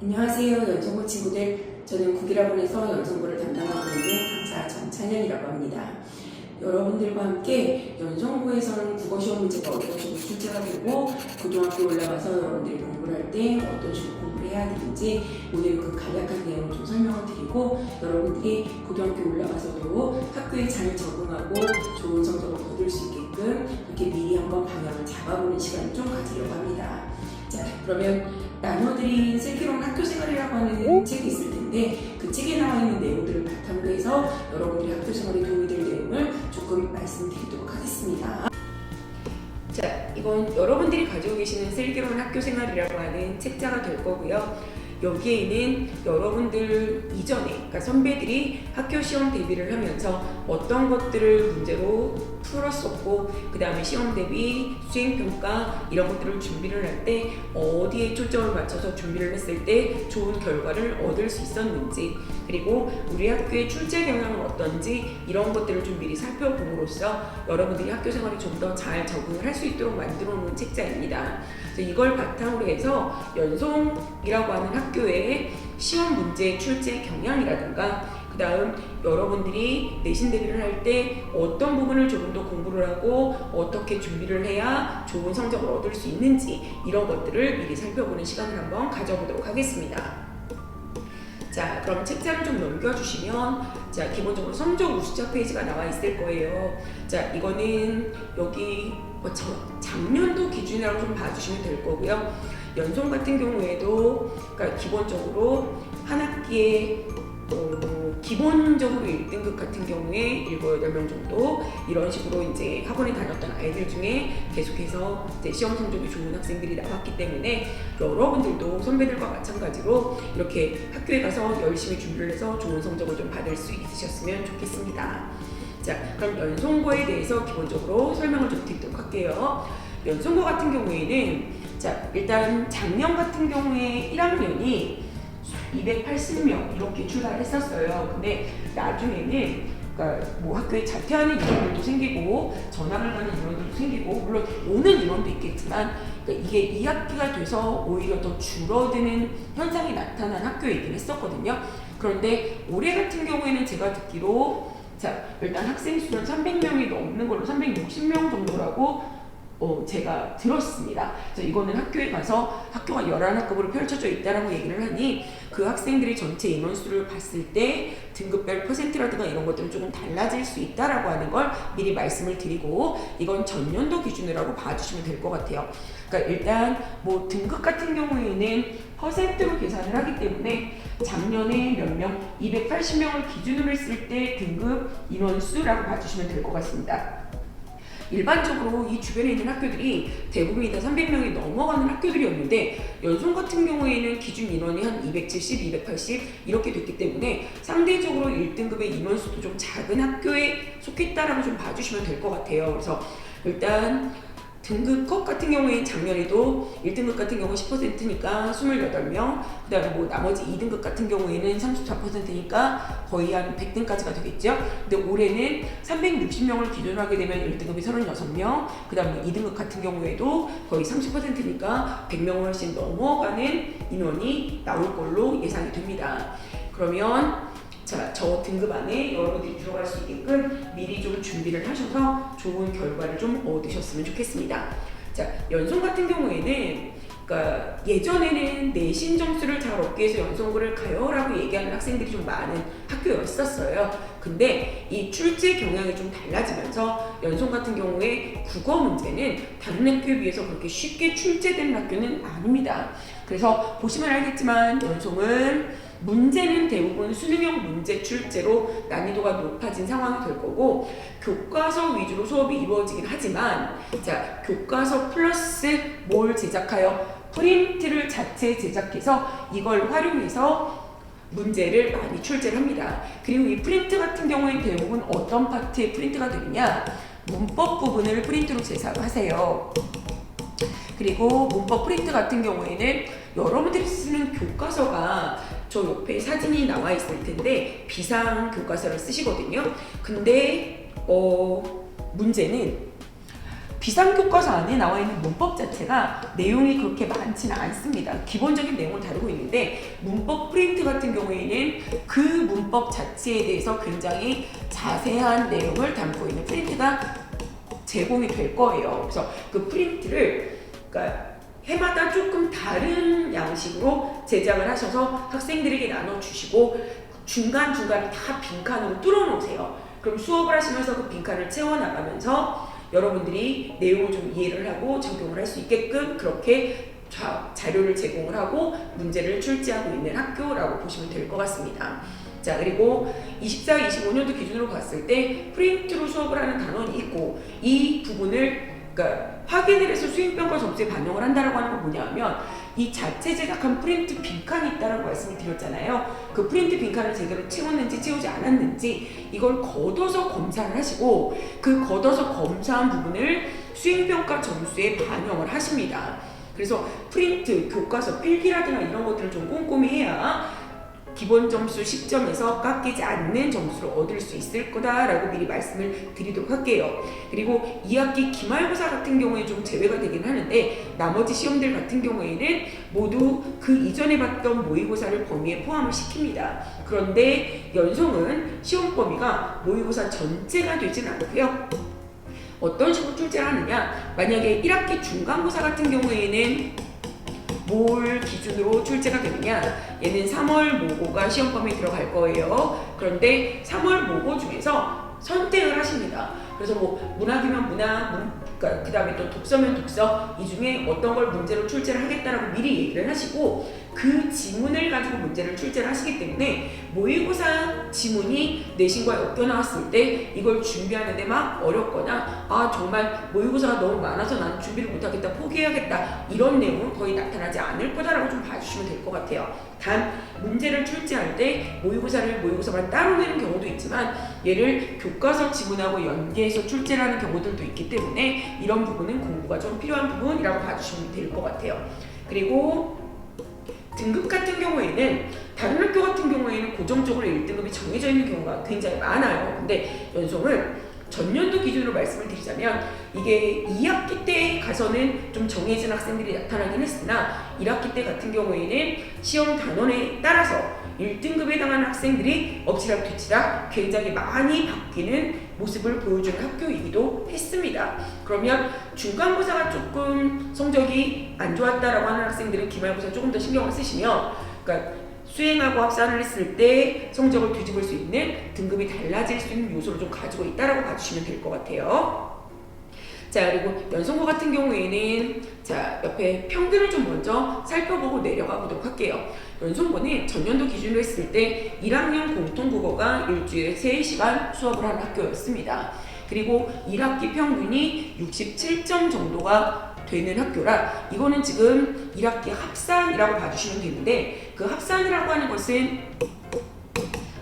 안녕하세요, 연성고 친구들. 저는 국일학원에서 연성고를 담당하고 있는 강사 정찬현이라고 합니다. 여러분들과 함께 연성고에서는 국어시험 문제가 어떤 식으로 출제가 되고 고등학교 올라가서 여러분들이 공부를 할 때 어떤 식으로 공부를 해야 되는지 오늘 그 간략한 내용을 좀 설명을 드리고 여러분들이 고등학교 올라가서도 학교에 잘 적응하고 좋은 성적을 거둘 수 있게끔 이렇게 미리 한번 방향을 잡아보는 시간을 좀 가지려고 합니다. 자, 그러면 나눠드린 슬기로운 학교생활이라고 하는 책이 있을 텐데 그 책에 나와 있는 내용들을 바탕으로 해서 여러분들이 학교생활에 도움이 될 내용을 조금 말씀드리도록 하겠습니다. 자, 이건 여러분들이 가지고 계시는 슬기로운 학교생활이라고 하는 책자가 될 거고요. 여기에는 여러분들 이전에, 그러니까 선배들이 학교 시험 대비를 하면서 어떤 것들을 문제로 풀었었고 그 다음에 시험 대비, 수행평가 이런 것들을 준비를 할 때 어디에 초점을 맞춰서 준비를 했을 때 좋은 결과를 얻을 수 있었는지, 그리고 우리 학교의 출제 경향은 어떤지 이런 것들을 좀 미리 살펴봄으로써 여러분들이 학교 생활에 좀 더 잘 적응을 할 수 있도록 만들어 놓은 책자입니다. 이걸 바탕으로 해서 연송이라고 하는 학교의 시험 문제 출제 경향이라든가 그 다음 여러분들이 내신 대비를 할 때 어떤 부분을 조금 더 공부를 하고 어떻게 준비를 해야 좋은 성적을 얻을 수 있는지 이런 것들을 미리 살펴보는 시간을 한번 가져보도록 하겠습니다. 자, 그럼 책자를 좀 넘겨주시면 자, 기본적으로 성적 우수자 페이지가 나와 있을 거예요. 자, 이거는 여기 작년도 기준이라고 좀 봐주시면 될 거고요. 연송 같은 경우에도 그러니까 기본적으로 한 학기에 기본적으로 1등급 같은 경우에 7, 8명 정도 이런 식으로 이제 학원에 다녔던 아이들 중에 계속해서 이제 시험 성적이 좋은 학생들이 나왔기 때문에 여러분들도 선배들과 마찬가지로 이렇게 학교에 가서 열심히 준비를 해서 좋은 성적을 좀 받을 수 있으셨으면 좋겠습니다. 자, 그럼 연송고에 대해서 기본적으로 설명을 좀 드리도록 할게요. 연송고 같은 경우에는 자, 일단 작년 같은 경우에 1학년이 280명 이렇게 출발했었어요. 근데 나중에는 그러니까 뭐 학교에 자퇴하는 인원들도 생기고 전학을 가는 인원들도 생기고 물론 오는 인원도 있겠지만 그러니까 이게 2학기가 돼서 오히려 더 줄어드는 현상이 나타난 학교이긴 했었거든요. 그런데 올해 같은 경우에는 제가 듣기로 자, 일단 학생 수는 300명이 넘는 걸로 360명 정도라고 제가 들었습니다. 그래서 이거는 학교에 가서 학교가 11학급으로 펼쳐져 있다라고 얘기를 하니 그 학생들이 전체 인원수를 봤을 때 등급별 퍼센트라든가 이런 것들은 조금 달라질 수 있다라고 하는 걸 미리 말씀을 드리고 이건 전년도 기준이라고 봐주시면 될 것 같아요. 그러니까 일단 뭐 등급 같은 경우에는 퍼센트로 계산을 하기 때문에 작년에 몇 명, 280명을 기준으로 했을 때 등급 인원수라고 봐주시면 될 것 같습니다. 일반적으로 이 주변에 있는 학교들이 대부분이 다 300명이 넘어가는 학교들이었는데 연송 같은 경우에는 기준 인원이 한 270, 280 이렇게 됐기 때문에 상대적으로 1등급의 인원수도 좀 작은 학교에 속했다라고 좀 봐주시면 될 것 같아요. 그래서 일단 등급컷 같은 경우에 작년에도 1등급 같은 경우 10%니까 28명, 그 다음에 뭐 나머지 2등급 같은 경우에는 34%니까 거의 한 100등까지가 되겠죠. 근데 올해는 360명을 기준으로 하게 되면 1등급이 36명, 그 다음에 2등급 같은 경우에도 거의 30%니까 100명을 훨씬 넘어가는 인원이 나올 걸로 예상이 됩니다. 그러면 자, 저 등급 안에 여러분들이 들어갈 수 있게끔 미리 좀 준비를 하셔서 좋은 결과를 좀 얻으셨으면 좋겠습니다. 자, 연송 같은 경우에는 그러니까 예전에는 내신 점수를 잘 얻기 위해서 연송고를 가요라고 얘기하는 학생들이 좀 많은 학교였었어요. 근데 이 출제 경향이 좀 달라지면서 연송 같은 경우에 국어 문제는 다른 학교에 비해서 그렇게 쉽게 출제되는 학교는 아닙니다. 그래서 보시면 알겠지만 연송은 문제는 대부분 수능형 문제 출제로 난이도가 높아진 상황이 될 거고 교과서 위주로 수업이 이루어지긴 하지만 자, 교과서 플러스 뭘 제작하여 프린트를 자체 제작해서 이걸 활용해서 문제를 많이 출제를 합니다. 그리고 이 프린트 같은 경우에는 대부분 어떤 파트의 프린트가 되느냐, 문법 부분을 프린트로 제작하세요. 그리고 문법 프린트 같은 경우에는 여러분들이 쓰는 교과서가 저 옆에 사진이 나와 있을 텐데 비상 교과서를 쓰시거든요. 근데 문제는 비상교과서 안에 나와 있는 문법 자체가 내용이 그렇게 많지는 않습니다. 기본적인 내용을 다루고 있는데 문법 프린트 같은 경우에는 그 문법 자체에 대해서 굉장히 자세한 내용을 담고 있는 프린트가 제공이 될 거예요. 그래서 그 프린트를 그러니까 해마다 조금 다른 양식으로 제작을 하셔서 학생들에게 나눠주시고 중간중간에 다 빈칸으로 뚫어놓으세요. 그럼 수업을 하시면서 그 빈칸을 채워나가면서 여러분들이 내용을 좀 이해를 하고 적용을 할 수 있게끔 그렇게 자료를 제공을 하고 문제를 출제하고 있는 학교라고 보시면 될 것 같습니다. 자, 그리고 24, 25년도 기준으로 봤을 때 프린트로 수업을 하는 단원이 있고 이 부분을 그러니까 확인을 해서 수행평가 점수에 반영을 한다고 하는 건 뭐냐면 이 자체 제작한 프린트 빈칸이 있다는 말씀을 드렸잖아요. 그 프린트 빈칸을 제대로 채웠는지 채우지 않았는지 이걸 걷어서 검사를 하시고 그 걷어서 검사한 부분을 수행평가 점수에 반영을 하십니다. 그래서 프린트, 교과서, 필기라든가 이런 것들을 좀 꼼꼼히 해야 기본 점수 10점에서 깎이지 않는 점수를 얻을 수 있을 거다라고 미리 말씀을 드리도록 할게요. 그리고 2학기 기말고사 같은 경우에 좀 제외가 되긴 하는데 나머지 시험들 같은 경우에는 모두 그 이전에 봤던 모의고사를 범위에 포함을 시킵니다. 그런데 연성은 시험 범위가 모의고사 전체가 되지는 않고요. 어떤 식으로 출제를 하느냐, 만약에 1학기 중간고사 같은 경우에는 뭘 기준으로 출제가 되느냐, 얘는 3월 모고가 시험 범위에 들어갈 거예요. 그런데 3월 모고 중에서 선택을 하십니다. 그래서 뭐 문학이면 문학, 그 다음에 또 독서면 독서, 이 중에 어떤 걸 문제로 출제를 하겠다라고 미리 얘기를 하시고 그 지문을 가지고 문제를 출제를 하시기 때문에 모의고사 지문이 내신과 엮여 나왔을 때 이걸 준비하는데 막 어렵거나 아 정말 모의고사가 너무 많아서 나는 준비를 못하겠다, 포기해야겠다, 이런 내용은 거의 나타나지 않을 거다라고 좀 봐주시면 될 것 같아요. 단 문제를 출제할 때 모의고사만 따로 내는 경우도 있지만 얘를 교과서 지문하고 연계해서 출제를 하는 경우들도 있기 때문에 이런 부분은 공부가 좀 필요한 부분이라고 봐주시면 될 것 같아요. 그리고 등급 같은 경우에는 다른 학교 같은 경우에는 고정적으로 1등급이 정해져 있는 경우가 굉장히 많아요. 근데 연성은 전년도 기준으로 말씀을 드리자면 이게 2학기 때 가서는 좀 정해진 학생들이 나타나긴 했으나 1학기 때 같은 경우에는 시험 단원에 따라서 1등급에 해당하는 학생들이 엎치락 뒤치락 굉장히 많이 바뀌는 모습을 보여주는 학교이기도 했습니다. 그러면 중간고사가 조금 성적이 안 좋았다라고 하는 학생들은 기말고사 조금 더 신경을 쓰시면, 그러니까 수행하고 합산을 했을 때 성적을 뒤집을 수 있는 등급이 달라질 수 있는 요소를 좀 가지고 있다라고 봐주시면 될 것 같아요. 자, 그리고 연성고 같은 경우에는 자 옆에 평균을 좀 먼저 살펴보고 내려가 보도록 할게요. 연성고는 전년도 기준으로 했을 때 1학년 공통국어가 일주일에 3시간 수업을 하는 학교였습니다. 그리고 1학기 평균이 67점 정도가 되는 학교라 이거는 지금 1학기 합산이라고 봐주시면 되는데 그 합산이라고 하는 것은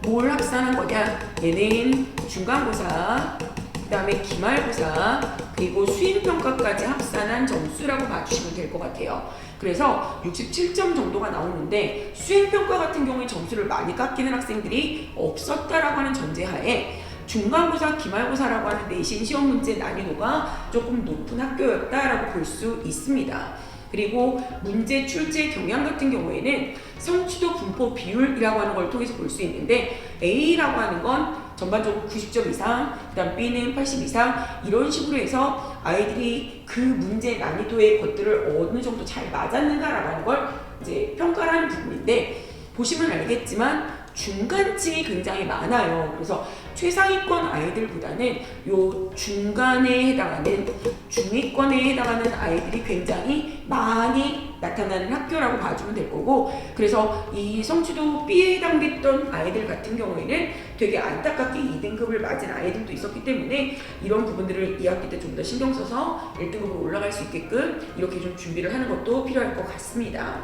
뭘 합산한 거냐, 얘는 중간고사, 그 다음에 기말고사, 그리고 수행평가까지 합산한 점수라고 봐주시면 될 것 같아요. 그래서 67점 정도가 나오는데 수행평가 같은 경우에 점수를 많이 깎이는 학생들이 없었다라고 하는 전제하에 중간고사, 기말고사라고 하는 내신 시험 문제 난이도가 조금 높은 학교였다라고 볼 수 있습니다. 그리고 문제 출제 경향 같은 경우에는 성취도 분포 비율이라고 하는 걸 통해서 볼 수 있는데 A라고 하는 건 전반적으로 90점 이상, 그 다음 B는 80 이상, 이런 식으로 해서 아이들이 그 문제 난이도의 것들을 어느 정도 잘 맞았는가라고 하는 걸 이제 평가를 하는 부분인데, 보시면 알겠지만 중간층이 굉장히 많아요. 그래서 최상위권 아이들보다는 요 중간에 해당하는 중위권에 해당하는 아이들이 굉장히 많이 나타나는 학교라고 봐주면 될 거고, 그래서 이 성취도 B에 해당됐던 아이들 같은 경우에는 되게 안타깝게 2등급을 맞은 아이들도 있었기 때문에 이런 부분들을 2학기 때 좀 더 신경 써서 1등급으로 올라갈 수 있게끔 이렇게 좀 준비를 하는 것도 필요할 것 같습니다.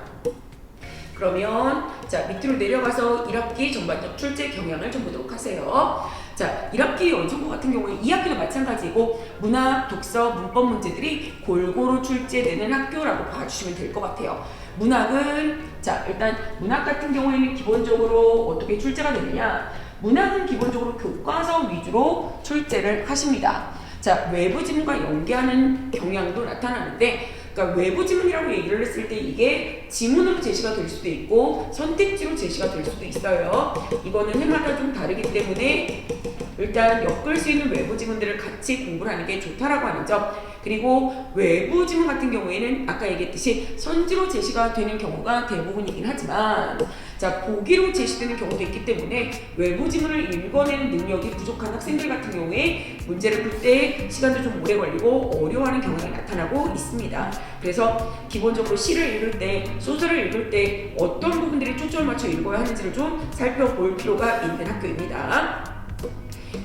그러면 자 밑으로 내려가서 1학기 전반적 출제 경향을 좀 보도록 하세요. 자 1학기 연성고 같은 경우에 2학기도 마찬가지고 문학, 독서, 문법 문제들이 골고루 출제되는 학교라고 봐주시면 될 것 같아요. 문학은 자 일단 문학 같은 경우에는 기본적으로 어떻게 출제가 되느냐, 문학은 기본적으로 교과서 위주로 출제를 하십니다. 자, 외부 지문과 연계하는 경향도 나타나는데, 그러니까 외부 지문이라고 얘기를 했을 때 이게 지문으로 제시가 될 수도 있고 선택지로 제시가 될 수도 있어요. 이거는 해마다 좀 다르기 때문에 일단 엮을 수 있는 외부 지문들을 같이 공부를 하는 게 좋다라고 하는 점. 그리고 외부 지문 같은 경우에는 아까 얘기했듯이 선지로 제시가 되는 경우가 대부분이긴 하지만, 자, 보기로 제시되는 경우도 있기 때문에 외부 지문을 읽어내는 능력이 부족한 학생들 같은 경우에 문제를 풀 때 시간도 좀 오래 걸리고 어려워하는 경향이 나타나고 있습니다. 그래서 기본적으로 시를 읽을 때, 소설을 읽을 때 어떤 부분들이 초점을 맞춰 읽어야 하는지를 좀 살펴볼 필요가 있는 학교입니다.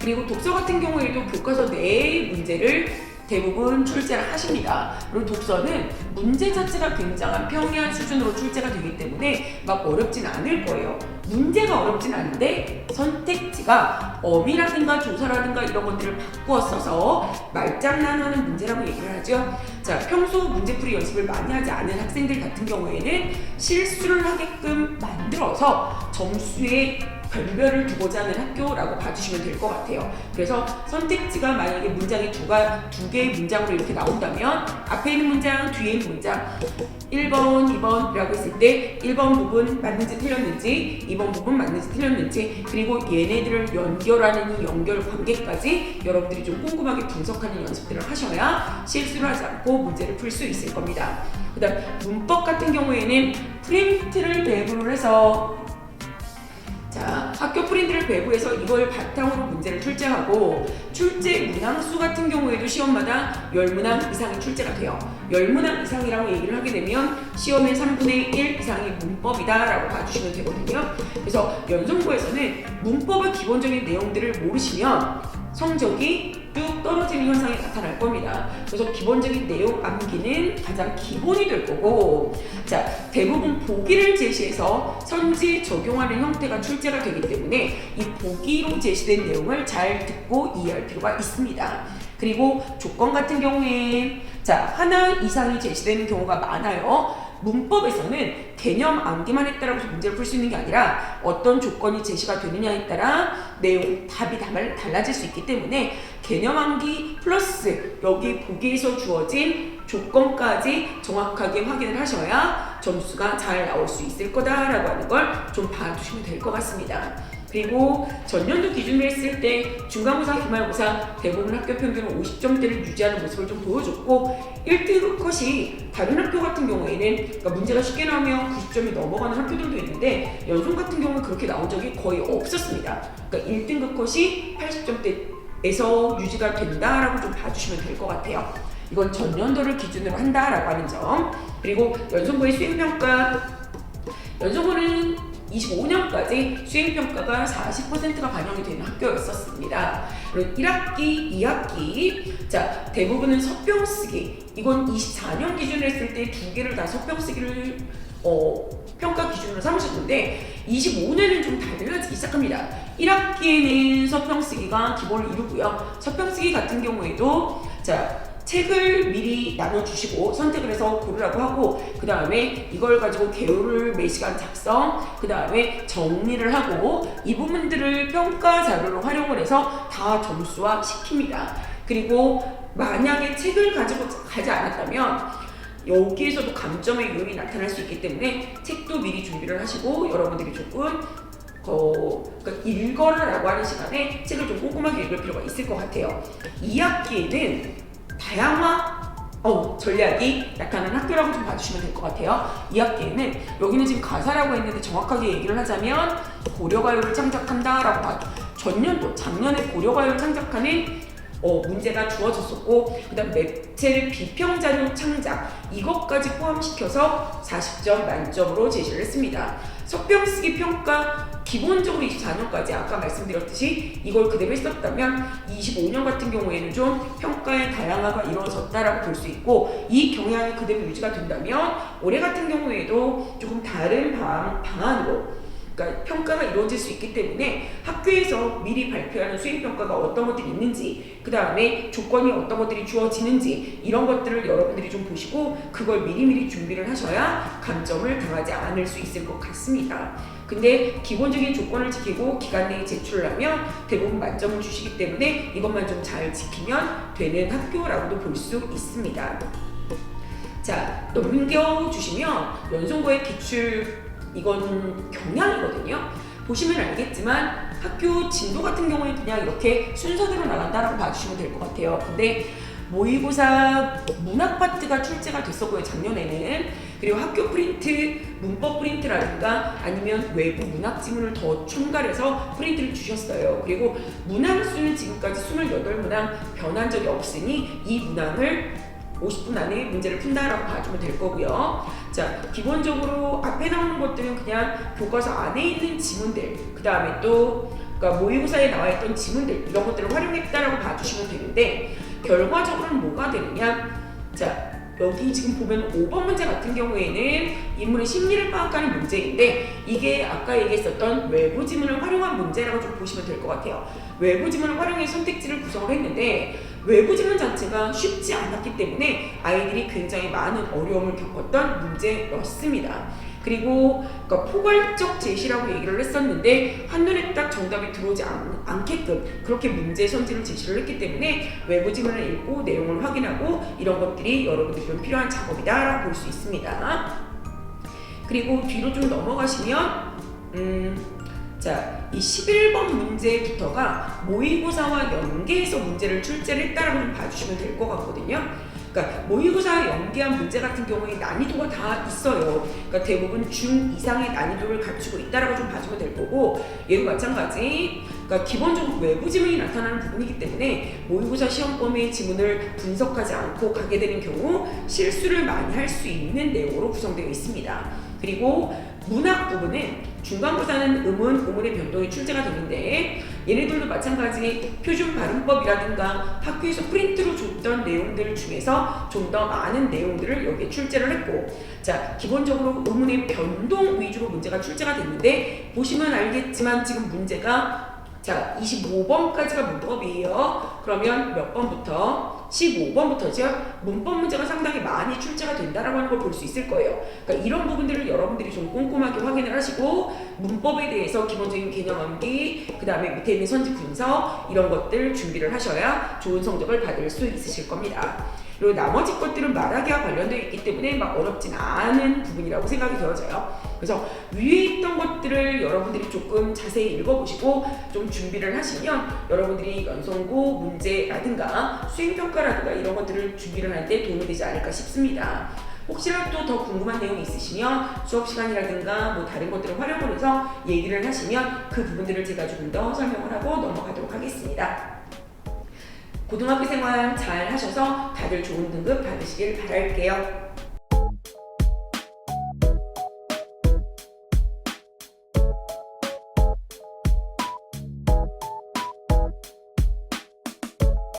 그리고 독서 같은 경우에도 교과서 내의 문제를 대부분 출제를 하십니다. 그리고 독서는 문제 자체가 굉장한 평이한 수준으로 출제가 되기 때문에 막 어렵진 않을 거예요. 문제가 어렵진 않은데 선택지가 어미라든가 조사라든가 이런 것들을 바꾸어 써서 말장난하는 문제라고 얘기를 하죠. 자, 평소 문제풀이 연습을 많이 하지 않은 학생들 같은 경우에는 실수를 하게끔 만들어서 점수에 별별을 두고자 하는 학교라고 봐주시면 될 것 같아요. 그래서 선택지가 만약에 문장이 두 개의 문장으로 이렇게 나온다면 앞에 있는 문장, 뒤에 있는 문장 1번, 2번이라고 했을 때 1번 부분 맞는지 틀렸는지, 2번 부분 맞는지 틀렸는지, 그리고 얘네들을 연결하는 이 연결 관계까지 여러분들이 좀 꼼꼼하게 분석하는 연습들을 하셔야 실수를 하지 않고 문제를 풀 수 있을 겁니다. 그 다음 문법 같은 경우에는 프린트를 배부를 해서, 자, 학교 프린트를 배부해서 이걸 바탕으로 문제를 출제하고, 출제 문항수 같은 경우에도 시험마다 10문항 이상이 출제가 돼요. 10문항 이상이라고 얘기를 하게 되면 시험의 3분의 1 이상이 문법이다 라고 봐주시면 되거든요. 그래서 연성고에서는 문법의 기본적인 내용들을 모르시면 성적이 뚝 떨어지는 현상이 나타날 겁니다. 그래서 기본적인 내용 암기는 가장 기본이 될 거고, 자, 대부분 보기를 제시해서 선지 적용하는 형태가 출제가 되기 때문에 이 보기로 제시된 내용을 잘 듣고 이해할 필요가 있습니다. 그리고 조건 같은 경우에, 자, 하나 이상이 제시되는 경우가 많아요. 문법에서는 개념 암기만 했다라고 해서 문제를 풀 수 있는 게 아니라 어떤 조건이 제시가 되느냐에 따라 내용, 답이 달라질 수 있기 때문에 개념 암기 플러스 여기 보기에서 주어진 조건까지 정확하게 확인을 하셔야 점수가 잘 나올 수 있을 거다라고 하는 걸 좀 봐두시면 될 것 같습니다. 그리고 전년도 기준으로 했을 때 중간고사, 기말고사 대부분 학교 평균은 50점대를 유지하는 모습을 좀 보여줬고, 1등급 컷이 다른 학교 같은 경우에는, 그러니까 문제가 쉽게 나오면 90점이 넘어가는 학교들도 있는데 연속 같은 경우는 그렇게 나온 적이 거의 없었습니다. 그러니까 1등급 컷이 80점대에서 유지가 된다라고 좀 봐주시면 될 것 같아요. 이건 전년도를 기준으로 한다라고 하는 점. 그리고 연성고의 수행평가, 연성고는 25년까지 수행평가가 40%가 반영이 되는 학교였었습니다. 그리고 1학기, 2학기, 자, 대부분은 서평쓰기, 이건 24년 기준으로 했을 때 두 개를 다 서평쓰기를 평가 기준으로 삼으셨는데 25년은 좀 달라지기 시작합니다. 1학기에는 서평쓰기가 기본을 이루고요. 서평쓰기 같은 경우에도, 자, 책을 미리 나눠주시고 선택을 해서 고르라고 하고, 그 다음에 이걸 가지고 개요를 매시간 작성, 그 다음에 정리를 하고 이 부분들을 평가 자료로 활용을 해서 다 점수화 시킵니다. 그리고 만약에 책을 가지고 가지 않았다면 여기에서도 감점의 요인이 나타날 수 있기 때문에 책도 미리 준비를 하시고 여러분들이 조금 그러니까 읽어라라고 하는 시간에 책을 좀 꼼꼼하게 읽을 필요가 있을 것 같아요. 2학기에는 다양화 전략이 나타나는 학교라고 좀 봐주시면 될 것 같아요. 2학기에는 여기는 지금 가사라고 했는데 정확하게 얘기를 하자면 고려가요를 창작한다라고 봐도, 전년도 작년에 고려가요를 창작하는 문제가 주어졌었고, 그 다음 매체를 비평자료 창작, 이것까지 포함시켜서 40점 만점으로 제시를 했습니다. 서평쓰기 평가 기본적으로 24년까지 아까 말씀드렸듯이 이걸 그대로 했었다면 25년 같은 경우에는 좀 평가의 다양화가 이루어졌다라고 볼 수 있고, 이 경향이 그대로 유지가 된다면 올해 같은 경우에도 조금 다른 방안으로 그러니까 평가가 이루어질 수 있기 때문에 학교에서 미리 발표하는 수행평가가 어떤 것들이 있는지, 그 다음에 조건이 어떤 것들이 주어지는지, 이런 것들을 여러분들이 좀 보시고 그걸 미리미리 준비를 하셔야 감점을 당하지 않을 수 있을 것 같습니다. 근데 기본적인 조건을 지키고 기간 내에 제출을 하면 대부분 만점을 주시기 때문에 이것만 좀 잘 지키면 되는 학교라고도 볼 수 있습니다. 자, 넘겨주시면 연속고의 기출, 이건 경향이거든요. 보시면 알겠지만 학교 진도 같은 경우에 그냥 이렇게 순서대로 나간다라고 봐주시면 될 것 같아요. 근데 모의고사 문학 파트가 출제가 됐었고요, 작년에는. 그리고 학교 프린트, 문법 프린트라든가 아니면 외부 문학 지문을 더 첨가해서 프린트를 주셨어요. 그리고 문항수는 지금까지 28문항 변한 적이 없으니 이 문항을 50분 안에 문제를 푼다라고 봐주면 될 거고요. 자, 기본적으로 앞에 나오는 것들은 그냥 교과서 안에 있는 지문들, 그 다음에 또 그러니까 모의고사에 나와 있던 지문들, 이런 것들을 활용했다라고 봐주시면 되는데, 결과적으로는 뭐가 되느냐? 자, 여기 지금 보면 5번 문제 같은 경우에는 인물의 심리를 파악하는 문제인데, 이게 아까 얘기했었던 외부 지문을 활용한 문제라고 좀 보시면 될 것 같아요. 외부 지문을 활용해 선택지를 구성을 했는데 외부 지문 자체가 쉽지 않았기 때문에 아이들이 굉장히 많은 어려움을 겪었던 문제였습니다. 그리고 그러니까 포괄적 제시라고 얘기를 했었는데 한눈에 딱 정답이 들어오지 않게끔 그렇게 문제 선지를 제시를 했기 때문에 외부 지문을 읽고 내용을 확인하고 이런 것들이 여러분들이 좀 필요한 작업이다라고 볼 수 있습니다. 그리고 뒤로 좀 넘어가시면 자, 이 11번 문제부터가 모의고사와 연계해서 문제를 출제를 했다라고 좀 봐주시면 될 것 같거든요. 그러니까 모의고사 연계한 문제 같은 경우에 난이도가 다 있어요. 그러니까 대부분 중 이상의 난이도를 갖추고 있다라고 좀 봐주면 될 거고, 얘도 마찬가지. 그러니까 기본적으로 외부 지문이 나타나는 부분이기 때문에 모의고사 시험범위의 지문을 분석하지 않고 가게 되는 경우 실수를 많이 할 수 있는 내용으로 구성되어 있습니다. 그리고 문학 부분은 중간고사는 음운의 변동이 출제가 되는데 얘네들도 마찬가지 표준 발음법이라든가 학교에서 프린트로 줬던 내용들 중에서 좀 더 많은 내용들을 여기에 출제를 했고, 자, 기본적으로 음운의 변동 위주로 문제가 출제가 됐는데 보시면 알겠지만 지금 문제가 자, 25번까지가 문법이에요. 그러면 몇 번부터? 15번부터죠. 문법 문제가 상당히 많이 출제가 된다라고 하는 걸 볼 수 있을 거예요. 그러니까 이런 부분들을 여러분들이 좀 꼼꼼하게 확인을 하시고 문법에 대해서 기본적인 개념 암기, 그 다음에 밑에 있는 선지 분석, 이런 것들 준비를 하셔야 좋은 성적을 받을 수 있으실 겁니다. 그리고 나머지 것들은 말하기와 관련되어 있기 때문에 막 어렵진 않은 부분이라고 생각이 되어져요. 그래서 위에 있던 것들을 여러분들이 조금 자세히 읽어보시고 좀 준비를 하시면 여러분들이 연성고 문제라든가 수행평가라든가 이런 것들을 준비를 하는데 도움이 되지 않을까 싶습니다. 혹시라도 더 궁금한 내용이 있으시면 수업 시간이라든가 뭐 다른 것들을 활용을 해서 얘기를 하시면 그 부분들을 제가 조금 더 설명을 하고 넘어가도록 하겠습니다. 고등학교 생활 잘 하셔서 다들 좋은 등급 받으시길 바랄게요.